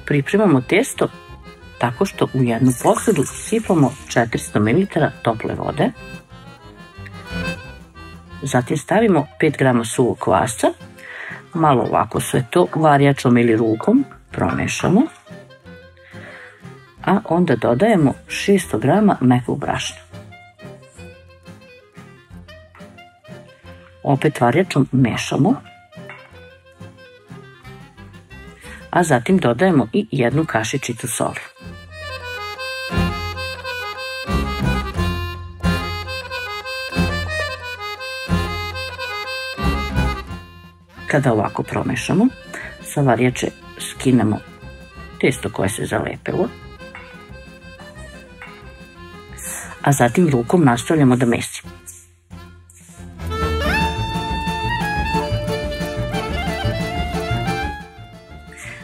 pripremamo testo tako što u jednu posudu sipamo 400 ml tople vode. Zatim stavimo 5 g suvog kvasca, malo ovako sve to varjačom ili rukom promešamo, a onda dodajemo 600 g mekog brašna. Opet varjačom mešamo, a zatim dodajemo i 1 kašičicu soli. Kada ovako promešamo, sa varjače skinemo testo koje se zalepilo, a zatim rukom nastavljamo da mesimo.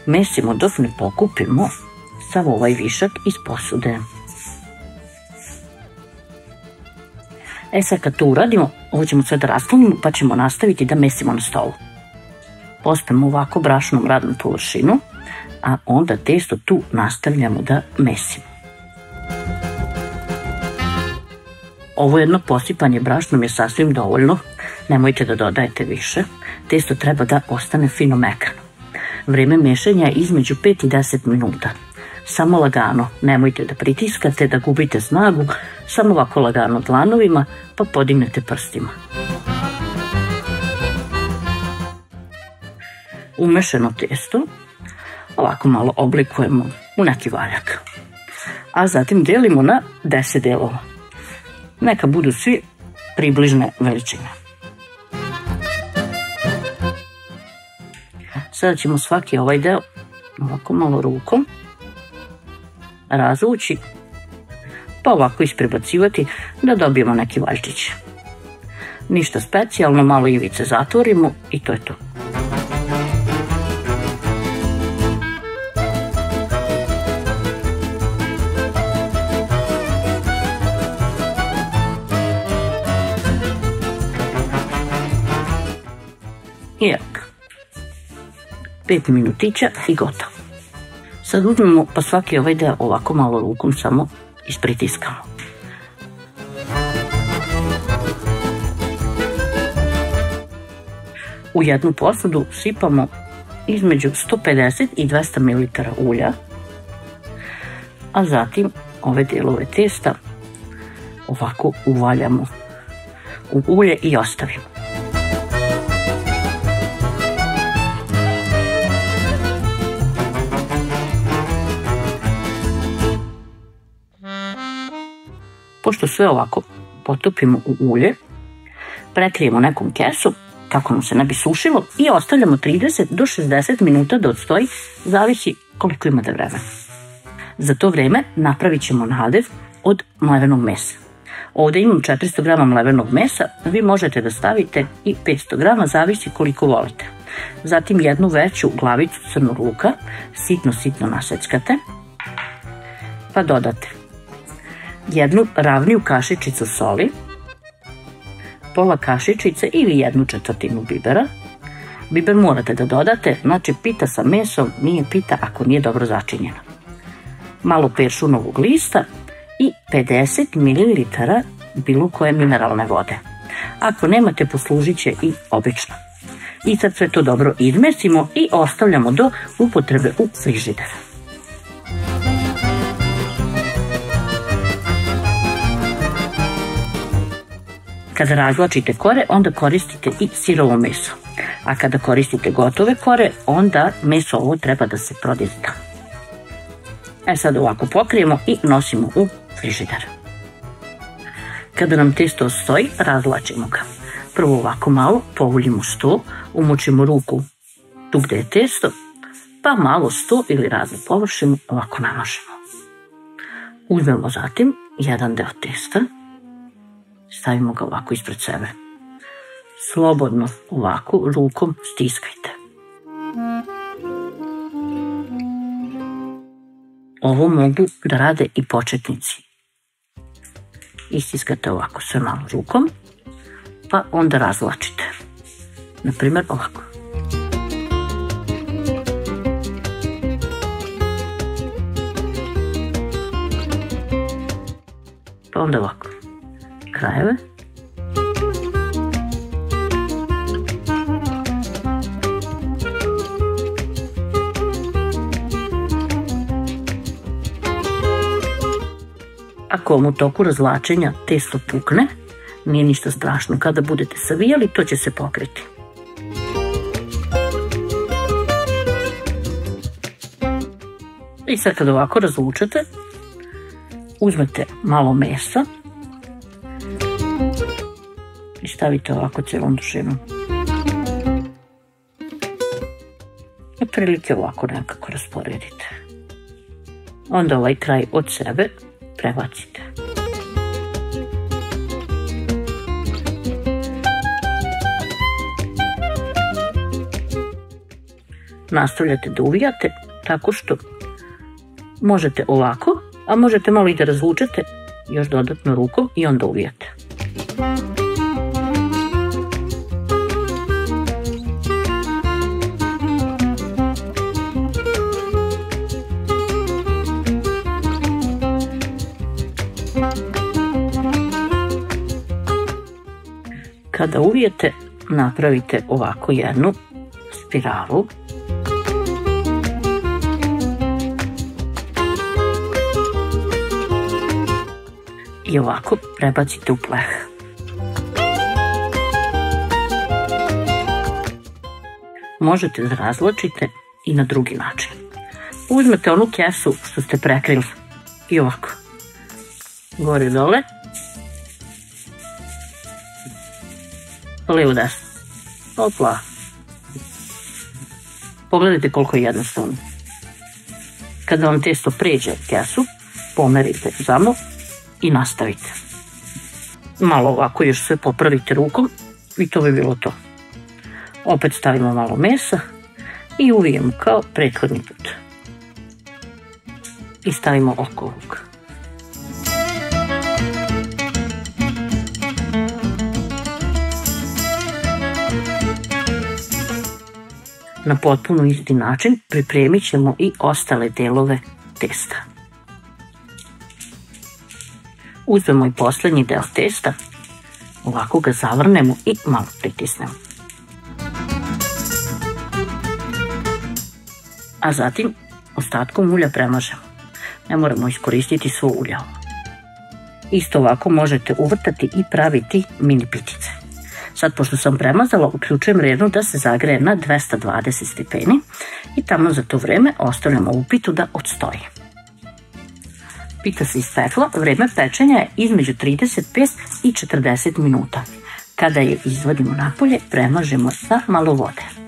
Mesimo dok ne pokupimo sav ovaj višak iz posude. Sad kad to uradimo, ovo ćemo sve da raspravimo pa ćemo nastaviti da mesimo na stolu. Pospemo ovako brašnom radnu površinu, a onda testo tu nastavljamo da mesimo. Ovo jedno posipanje brašnom je sasvim dovoljno, nemojte da dodajete više. Testo treba da ostane fino mekano. Vreme mešanja je između 5 i 10 minuta. Samo lagano, nemojte da pritiskate, da gubite snagu, samo ovako lagano dlanovima, pa podignete prstima. Umešano testo ovako malo oblikujemo u neki valjak, a zatim delimo na 10 delova. Neka budu svi približne veličine. Sada ćemo svaki ovaj deo ovako malo rukom razvući, pa ovako isprebacivati da dobijemo neki valjčić. Ništa specijalno, malo ivice zatvorimo i to je to. I evo ga, 5 minutića i gotovo. Sad uzmemo pa svaki ovaj deo ovako malo rukom samo ispritiskamo. U jednu posudu sipamo između 150 i 200 ml ulja, a zatim ove delove testa ovako uvaljamo u ulje i ostavimo. Pošto sve ovako potopimo u ulje, prekrijemo nekom kesu kako nam se ne bi sušilo i ostavljamo 30 do 60 minuta da odstoji, zavisi koliko imate vremena. Za to vreme napravit ćemo nadev od mlevenog mesa. Ovdje imam 400 g mlevenog mesa, vi možete da stavite i 500 g, zavisi koliko volite. Zatim jednu veću glavicu crnog luka, sitno naseckate, pa dodate jednu ravniju kašičicu soli, pola kašičice ili 1/4 bibera. Biber morate da dodate, znači pita sa mesom nije pita ako nije dobro začinjena. Malo peršunovog lista i 50 ml bilo koje mineralne vode. Ako nemate, poslužit će i obično. I sad sve to dobro izmesimo i ostavljamo do upotrebe u frižider. Kada razvlačite kore, onda koristite i sirovo meso. A kada koristite gotove kore, onda meso ovo treba da se prodizda. Sad ovako pokrijemo i nosimo u frižider. Kada nam testo stoji, razvlačimo ga. Prvo ovako malo povuljimo sto, umočimo ruku tu gde je testo, pa malo sto ili raznu površinu ovako namažemo. Uzmemo zatim jedan deo testa, stavimo ga ovako ispred sebe. Slobodno ovako rukom stiskajte. Ovo mogu da rade i početnici. Istiskate ovako sve malo rukom, pa onda razvlačite. Naprimjer ovako. onda ovako krajeve. Ako vam u toku razvlačenja testo pukne, nije ništa strašno. Kada budete savijali, to će se pokriti. I sad kad ovako razvučete, uzmete malo mesa i stavite ovako cijelom dužinom. I prilike ovako nekako rasporedite. Onda ovaj kraj od sebe prebacite. Nastavljate da uvijate tako što možete ovako, a možete malo i da razvučete još dodatno rukom i onda uvijate. Kada uvijete, napravite ovako jednu spiralu. I ovako prebacite u pleh. Možete da razvlačite i na drugi način. Uzmete onu kesu što ste prekrili i ovako. Gore dole. Lijevo desno. Opla. Pogledajte koliko je jednostavno. Kada vam testo pređe kesu, pomerite zamok i nastavite. Malo ovako još sve popravite rukom i to bi bilo to. Opet stavimo malo mesa i uvijemo kao prethodni put. I stavimo oko ovoga. Na potpuno isti način pripremit ćemo i ostale delove testa. Uzmemo i posljednji deo testa, ovako ga zavrnemo i malo pritisnemo. A zatim ostatkom ulja premažemo. Ne moramo iskoristiti svo ulje. Isto ovako možete uvrtati i praviti mini pitice. Sad, pošto sam premazala, uključujem rernu da se zagreje na 220 stepeni i tamo za to vreme ostavljamo ovu pitu da odstoji. Pita se ispekla, vreme pečenja je između 35 i 40 minuta. Kada je izvadimo napolje, premažemo sa malo vode.